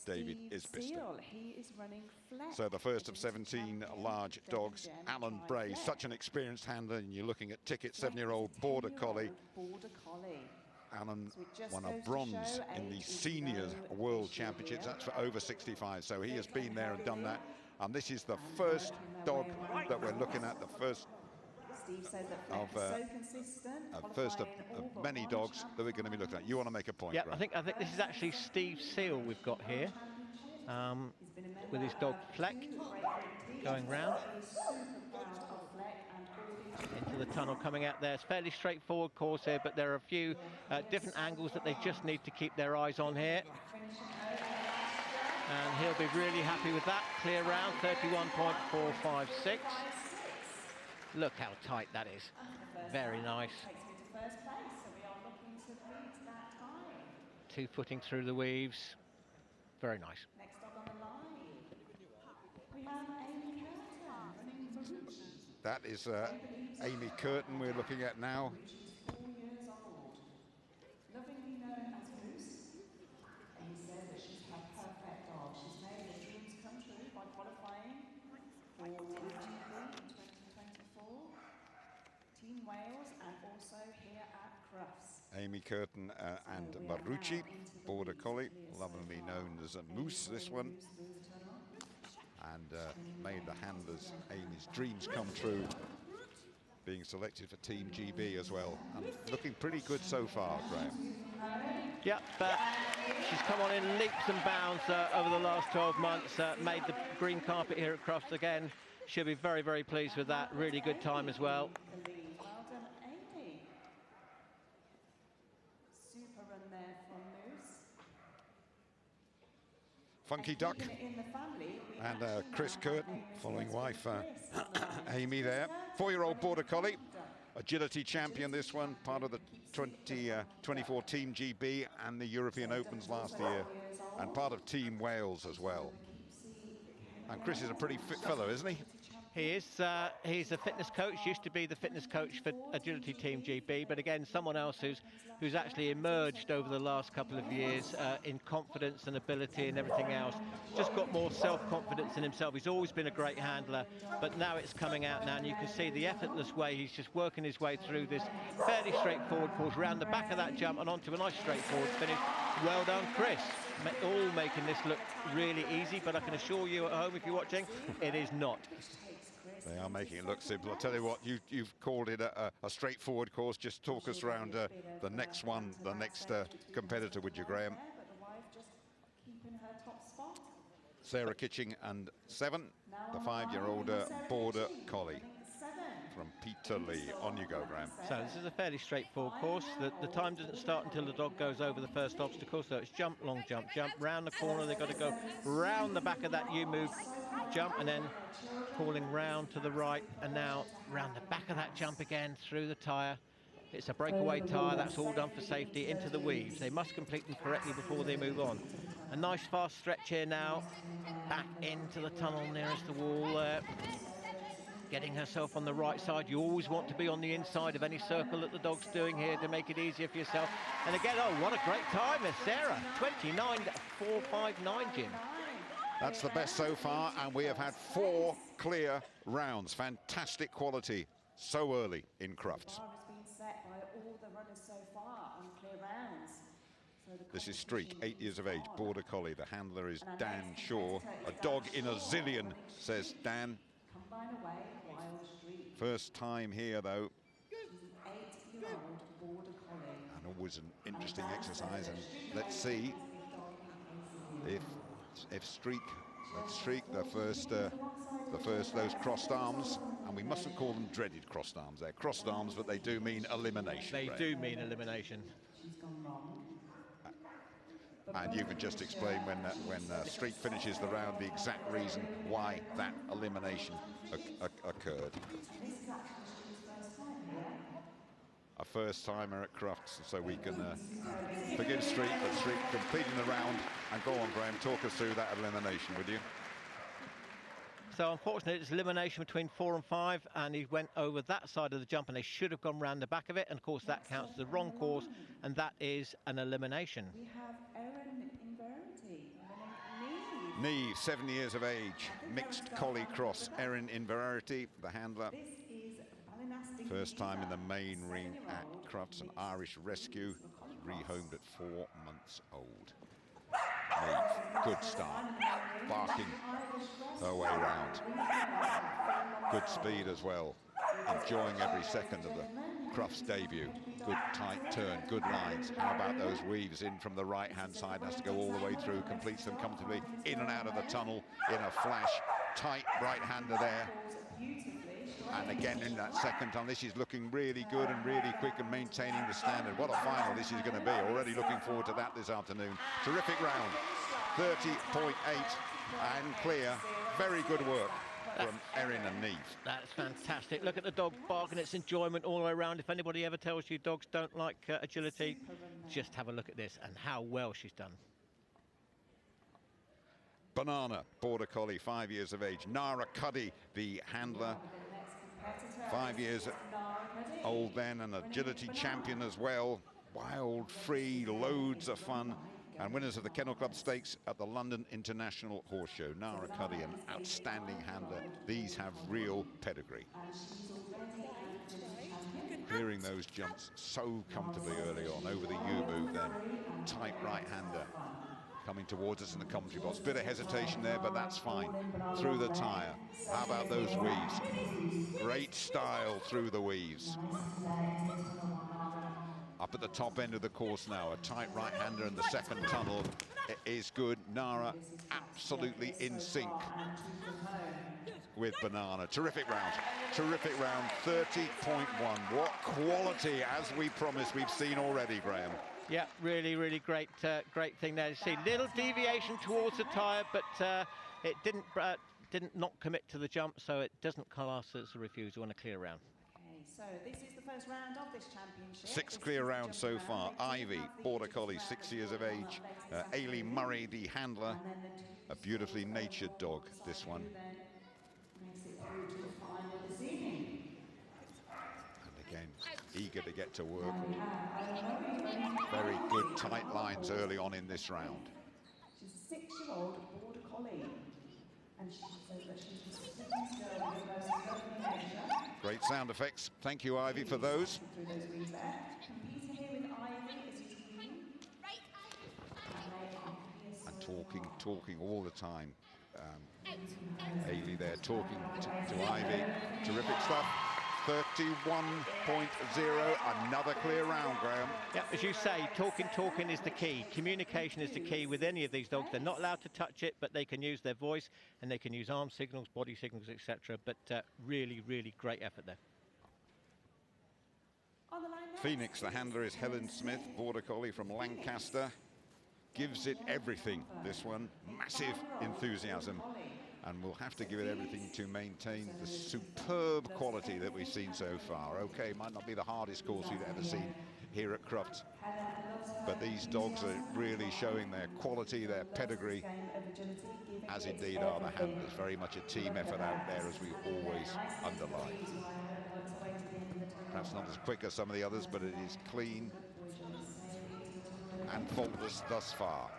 David Isbister. He is running fleck. So the first of 17 large dogs, Alan Bray, such an experienced handler, and you're looking at ticket 7-year-old Border Collie. Alan won a bronze in the Seniors World Championships. That's for over 65, so he has been there and done that. And this is the first dog that we're looking at, the first of many dogs that we're going to be looking at. You want to make a point? Yeah, Graham? I think this is actually Steve Seal we've got here, with his dog Fleck going round into the tunnel, coming out there. It's fairly straightforward course here, but there are a few different angles that they just need to keep their eyes on here. And he'll be really happy with that. Clear round, 31.456. Look how tight that is. Very nice. 2 footing through the weaves. Very nice. Next dog on the line, we have Amy Curtin. That is Amy Curtin we're looking at now. She's 4 years old. Lovingly known as Moose. Amy says that she's her perfect dog. She's made her dreams come true by qualifying for Team GB in 2024, Team Wales, and also here at Crufts. Amy Curtin and Marucci, Border Collie, lovingly known as a Moose, this one. And made the handlers Amy's dreams come true, being selected for Team GB as well, and looking pretty good so far, Graham. Yeah, but she's come on in leaps and bounds over the last 12 months, made the green carpet here at Crufts again. She'll be very, very pleased with that. Really good time as well. Well done, Amy. Super run there from Moose. Funky Duck and Chris Curtin, following wife Amy there. 4-year-old Border Collie, agility champion this one, part of the 2024 Team GB and the European Opens last year, and part of Team Wales as well. And Chris is a pretty fit fellow, isn't he? He is. He's a fitness coach, used to be the fitness coach for Agility Team GB, but again, someone else who's actually emerged over the last couple of years in confidence and ability and everything else. Just got more self-confidence in himself. He's always been a great handler, but now it's coming out now, and you can see the effortless way he's just working his way through this fairly straightforward course, round the back of that jump and onto a nice straightforward finish. Well done, Chris. All making this look really easy, but I can assure you at home, if you're watching, it is not. They are making it look simple. I'll tell you what, you've called it a straightforward course. Just talk us around the next one, the next competitor, would you, Graham? Sarah Kitching and 7, the 5-year-old Border Collie from Peter Lee. On you go, Graham. So this is a fairly straightforward course. The time doesn't start until the dog goes over the first obstacle, so it's jump, long jump, jump, round the corner. They've got to go round the back of that U-move jump, and then calling round to the right, and now round the back of that jump again through the tyre. It's a breakaway tyre, that's all done for safety, into the weaves. They must complete them correctly before they move on. A nice fast stretch here now, back into the tunnel nearest the wall there. Getting herself on the right side. You always want to be on the inside of any circle that the dog's doing here to make it easier for yourself. And again, oh, what a great time is Sarah. 29.459, Jim. That's the best so far, and we have had 4 clear rounds. Fantastic quality so early in Crufts. Set by all the runners so far on clear rounds. This is Streak, 8 years of age, Border Collie. The handler is Dan Shaw. A dog in a zillion, says Dan. First time here, though. And always an interesting exercise. And let's see if Streak, the first those crossed arms, and we mustn't call them dreaded crossed arms. They're crossed arms, but they do mean elimination. They do mean elimination. And you can just explain when Streak finishes the round the exact reason why that elimination occurred. A first timer at Crufts, so we can forgive Streak, but Streak completing the round. And go on, Graham, talk us through that elimination, would you? So unfortunately, it's elimination between 4 and 5, and he went over that side of the jump, and they should have gone round the back of it. And of course, that counts as the wrong course, and that is an elimination. We have Erin Inverity running Neve, 7 years of age, mixed collie cross. Erin Inverarity, the handler. First time in the main ring at Crufts, an Irish rescue, rehomed at 4 months old. Neve, good start, barking her way round. Good speed as well, enjoying every second of the Crufts debut. Good tight turn, good lines. How about those weaves in from the right-hand side? Has to go all the way through, completes them comfortably, in and out of the tunnel in a flash. Tight right-hander there. And again in that second tunnel, this is looking really good and really quick and maintaining the standard. What a final this is going to be. Already looking forward to that this afternoon. Terrific round, 30.8 and clear. Very good work from Erin and Neve. That's fantastic. Look at the dog barking its enjoyment all the way around. If anybody ever tells you dogs don't like agility, just have a look at this and how well she's done. Banana, Border Collie, 5 years of age. Nara Cuddy, the handler, 5 years old then, an agility champion as well. Wild, free, loads of fun. And winners of the Kennel Club Stakes at the London International Horse Show. Nara Cuddy, an outstanding handler. These have real pedigree. Clearing those jumps so comfortably early on over the U-move then. Tight right-hander coming towards us in the commentary box. Bit of hesitation there, but that's fine. Through the tyre. How about those weaves? Great style through the weaves. Up at the top end of the course now, a tight right-hander in the second tunnel is good. Nara absolutely in sync with Banana. Terrific round, 30.1. What quality, as we promised, we've seen already, Graham. Yeah, really, really great thing there. You see, little deviation towards the tyre, but it didn't not commit to the jump, so it doesn't class as a refusal on a clear round. So this is the first round of this championship. 6 clear rounds so far. Ivy, Border Collie, 6 years of age. Ailey Murray, the handler. A beautifully natured dog, this one. And again, eager to get to work. Very good tight lines early on in this round. She's a 6-year-old Border Collie. And she says that she's just sitting still with the most lovely nature. Great sound effects. Thank you, Ivy, for those. Competing here with Ivy as you scream. And talking all the time. Ailey there talking to Ivy. Terrific stuff. 31.0, another clear round, Graham. Yeah, as you say, talking is the key. Communication is the key with any of these dogs. They're not allowed to touch it, but they can use their voice and they can use arm signals, body signals, etc. But really, really great effort there. Phoenix, the handler, is Helen Smith, Border Collie from Lancaster. Gives it everything, this one. Massive enthusiasm. And we'll have to give it everything to maintain the superb quality that we've seen so far. Okay, might not be the hardest course we've ever seen here at Crufts, but these dogs are really showing their quality, their pedigree, as indeed are the handlers. Very much a team effort out there, as we always underline. Perhaps not as quick as some of the others, but it is clean and faultless thus far.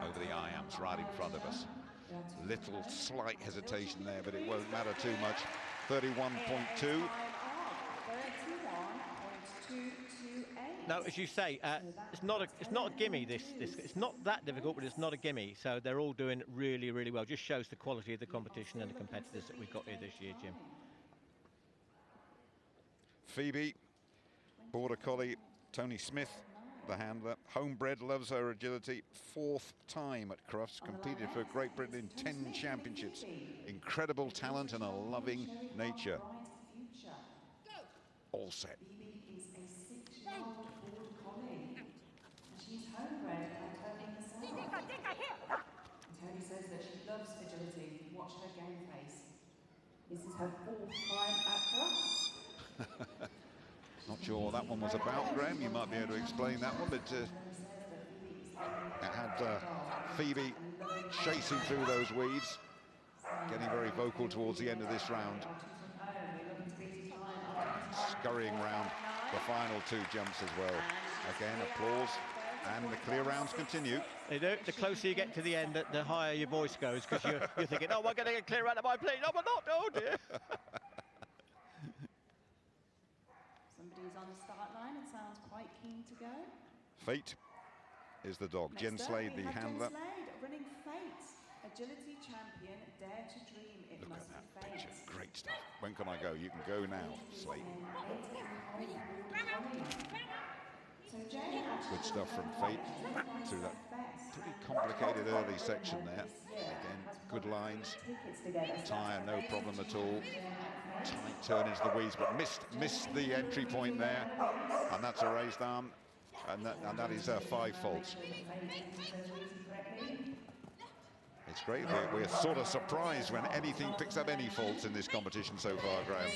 Over the IAMs right in front of us. Little slight hesitation there, but it won't matter too much. 31.2. No, as you say, it's not a gimme. This it's not that difficult, but it's not a gimme. So they're all doing really, really well. Just shows the quality of the competition and the competitors that we've got here this year, Jim. Phoebe, Border Collie, Tony Smith, the handler. Homebred, loves her agility. 4th time at Crufts, competed for Great Britain in 10 championships. Incredible talent and a loving nature. All set. She's homebred and Tony herself. Tony says that she loves agility. Watch her game face. This is her 4th time at Crufts. Not sure what that one was about, Graham. You might be able to explain that one, but it had Phoebe chasing through those weeds, getting very vocal towards the end of this round, scurrying round the final 2 jumps as well. Again, applause And the clear rounds continue. They do. The closer you get to the end, the higher your voice goes, because you're thinking, oh, am I going to get clear round? Am I playing? No, I'm not. Oh, dear. Somebody's on the start line and sounds quite keen to go. Fate is the dog. Jen Slade, the handler. Jen Slade, running Fate, agility champion, dare to dream. It Look must at that be picture. Fate. Great stuff. When can I go? You can go now, Slade. So Jen actually Good stuff from Fate through that pretty complicated early section there. Again, good lines. Tyre, no problem at all. Tight turn into the weeds, but missed the entry point there. And that's a raised arm. And that is 5 faults. It's great. We're sort of surprised when anything picks up any faults in this competition so far, Graham.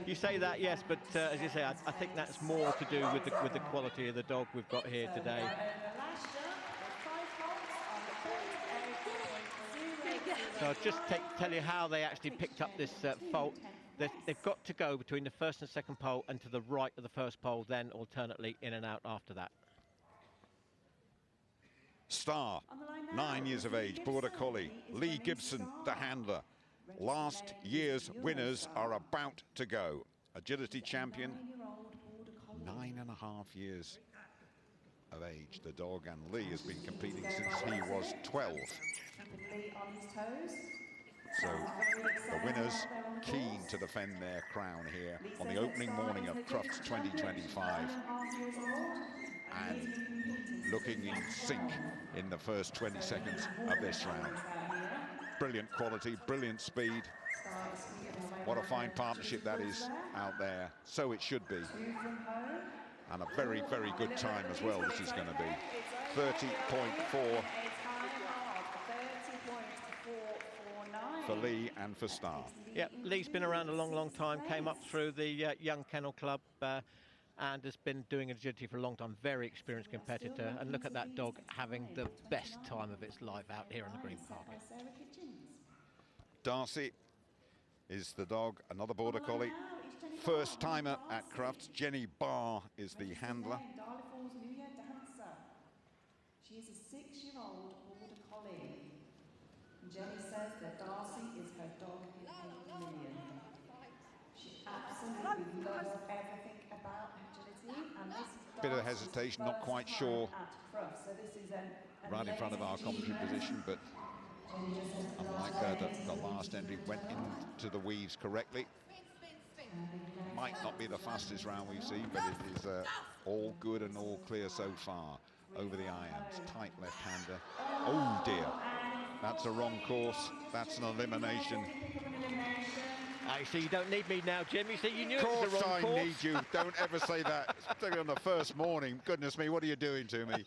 You say that, yes, but as you say, I think that's more to do with the quality of the dog we've got here today. So I'll just tell you how they actually picked up this fault. They've got to go between the first and second pole and to the right of the first pole, then alternately in and out after that. Star, 9 years of age, Border Collie. Lee Gibson, the handler. Last year's winners are about to go. Agility champion, 9.5 years of age, the dog, and Lee has been competing since he was 12. So the winners keen to defend their crown here on the opening morning of Crufts 2025. And looking in sync in the first 20 seconds of this round. Brilliant quality, brilliant speed. What a fine partnership that is out there. So it should be. And a very, very good time as well this is going to be. 30.4 for Lee and for Star. Yeah, Lee's been around a long, long time. Came up through the Young Kennel Club and has been doing agility for a long time. Very experienced competitor. And look at that dog having the best time of its life out here on the green parket. Darcy is the dog, another Border Collie. First timer at Crufts. Jenny Barr is the handler. She is a 6-year-old Border Collie. Jenny says that Darcy is her dog in 8 million. She absolutely loves everything about agility, and this is Bit of hesitation, not quite sure. Right in front of our commentary position, but unlike the last entry, went into the weaves correctly. Might not be the fastest round we've seen, but it is all good and all clear so far. Over the irons, tight left-hander. Oh dear, that's a wrong course. That's an elimination. I see you don't need me now, Jim. You see you knew it was the wrong course. Of course I need you. Don't ever say that. Particularly on the first morning. Goodness me, what are you doing to me?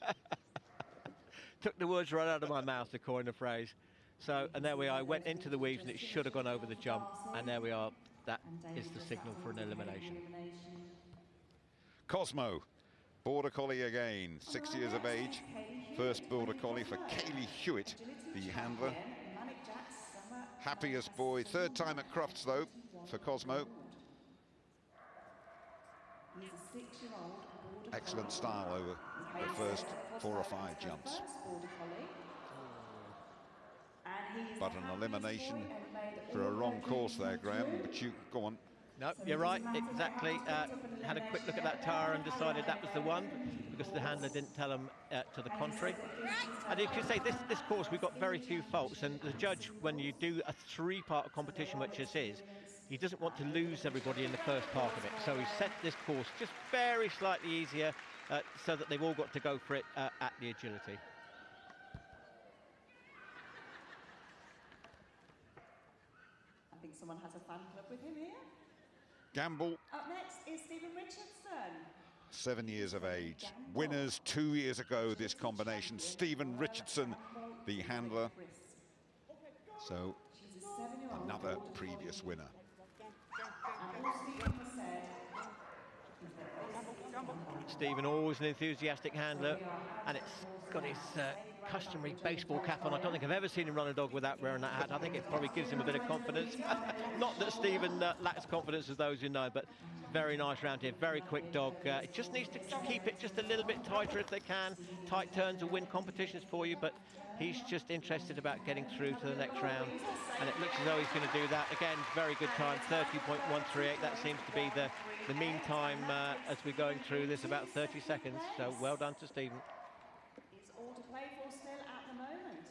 Took the words right out of my mouth to coin the phrase. So, and there we are. I went into the weaves and it should have gone over the jump. And there we are. That is the signal for an elimination. Cosmo, Border Collie again, 6 years of age. First Border Collie for Kaylee Hewitt, the handler. Happiest boy, third time at Crufts though for Cosmo. Excellent style over the first 4 or 5 jumps. But an elimination for a wrong course there, Graham. But you, go on. No, you're right, exactly. Had a quick look at that tyre and decided that was the one because the handler didn't tell him to the contrary. And you can say this course, we've got very few faults, and the judge, when you do a 3-part competition, which this is, he doesn't want to lose everybody in the first part of it. So he set this course just very slightly easier so that they've all got to go for it at the agility. I think someone has a fan club with him here. Gamble. Up next is Stephen Richardson. 7 years of age. Winners 2 years ago, this combination. Stephen Richardson, the handler. So, another previous winner. Stephen, always an enthusiastic handler, and it's got his customary baseball cap on. I don't think I've ever seen him run a dog without wearing that hat. I think it probably gives him a bit of confidence. Not that Stephen lacks confidence, as those who know, but Very nice round here, very quick dog. It just needs to keep it just a little bit tighter if they can. Tight turns will win competitions for you, but he's just interested about getting through to the next round. And it looks as though he's going to do that. Again, very good time, 30.138. That seems to be the mean time as we're going through this, about 30 seconds. So well done to Stephen. It's all to play for still at the moment.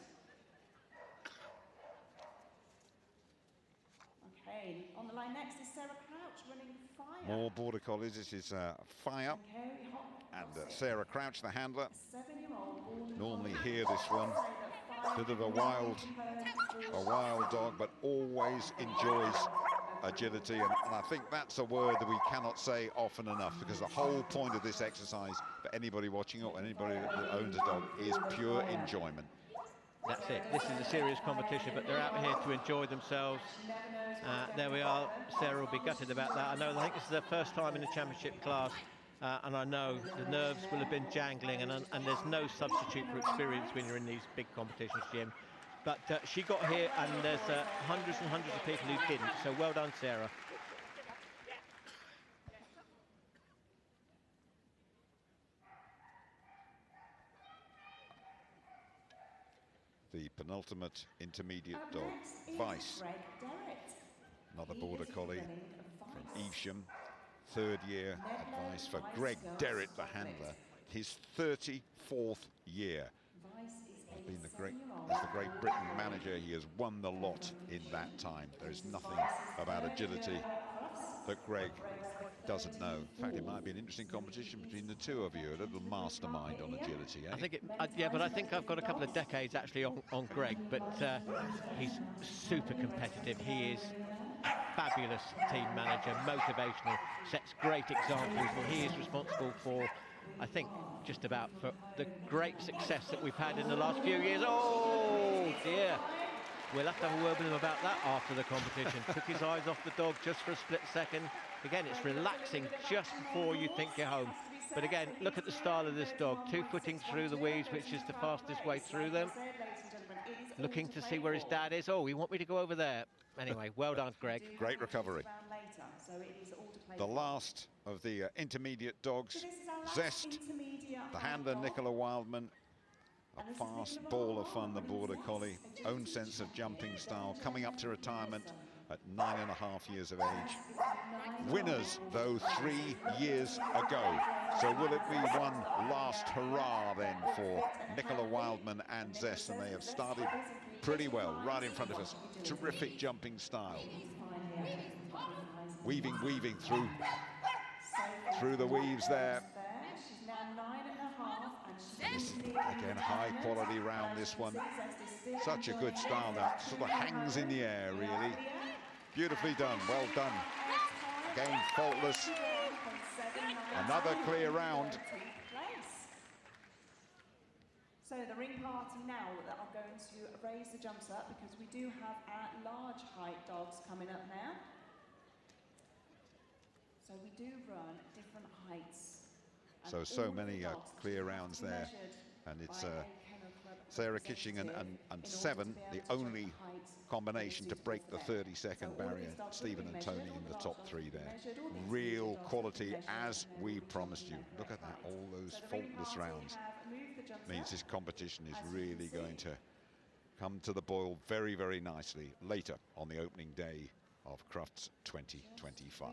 Okay, on the line next is Sarah Crouch running Fire. More Border Collies. This is Fire. And Sarah Crouch, the handler. Normally hear this one. Bit of a wild dog, but always enjoys agility. And I think that's a word that we cannot say often enough, because the whole point of this exercise for anybody watching or anybody that owns a dog is pure enjoyment. That's it. This is a serious competition, but they're out here to enjoy themselves. There we are. Sarah will be gutted about that. I think this is their first time in the championship class, and I know the nerves will have been jangling, and there's no substitute for experience when you're in these big competitions, Jim. But she got here, and there's hundreds and hundreds of people who didn't, so well done, Sarah. The penultimate intermediate dog, Vice. Another Border Collie from Evesham. Third year advice for Greg Derritt, the handler. His 34th year. Has been as the Great Britain manager. He has won the lot in that time. There is nothing about agility that Greg doesn't know. In fact, it might be an interesting competition between the two of you, a little mastermind on agility, eh? I think yeah, but I think I've got a couple of decades actually on Greg, but he's super competitive. He is a fabulous team manager, motivational, sets great examples, and he is responsible for, I think, just about for the great success that we've had in the last few years. Oh dear. We'll have to have a word with him about that after the competition. Took his eyes off the dog just for a split second. Again, it's relaxing just before you think you're home. But again, look at the style of this dog. 2-footing through the weaves, which is the fastest way through them. Looking to see where his dad is. Oh, you want me to go over there? Anyway, well done, Greg. Great recovery. The last of the intermediate dogs, Zest, the handler Nicola Wildman. A fast ball of fun, the Border Collie. Own sense of jumping style, coming up to retirement at 9.5 years of age. Winners, though, 3 years ago. So will it be one last hurrah then for Nicola Wildman and Zest? And they have started pretty well, right in front of us. Terrific jumping style. Weaving through the weaves there. This is, again, high quality round, this one. Such a good style that sort of hangs in the air, really. Beautifully done, well done. Again, faultless. Another clear round. So the ring party now that are going to raise the jumps up, because we do have our large height dogs coming up now. So we do run different heights. So many clear rounds there, and it's Sarah Kitching and 7, the only combination to break the 30-second barrier. Stephen and Tony in the top 3 there. Real quality, as we promised you. Look at that, all those faultless rounds. Means this competition is really going to come to the boil very, very nicely later on the opening day of Crufts 2025.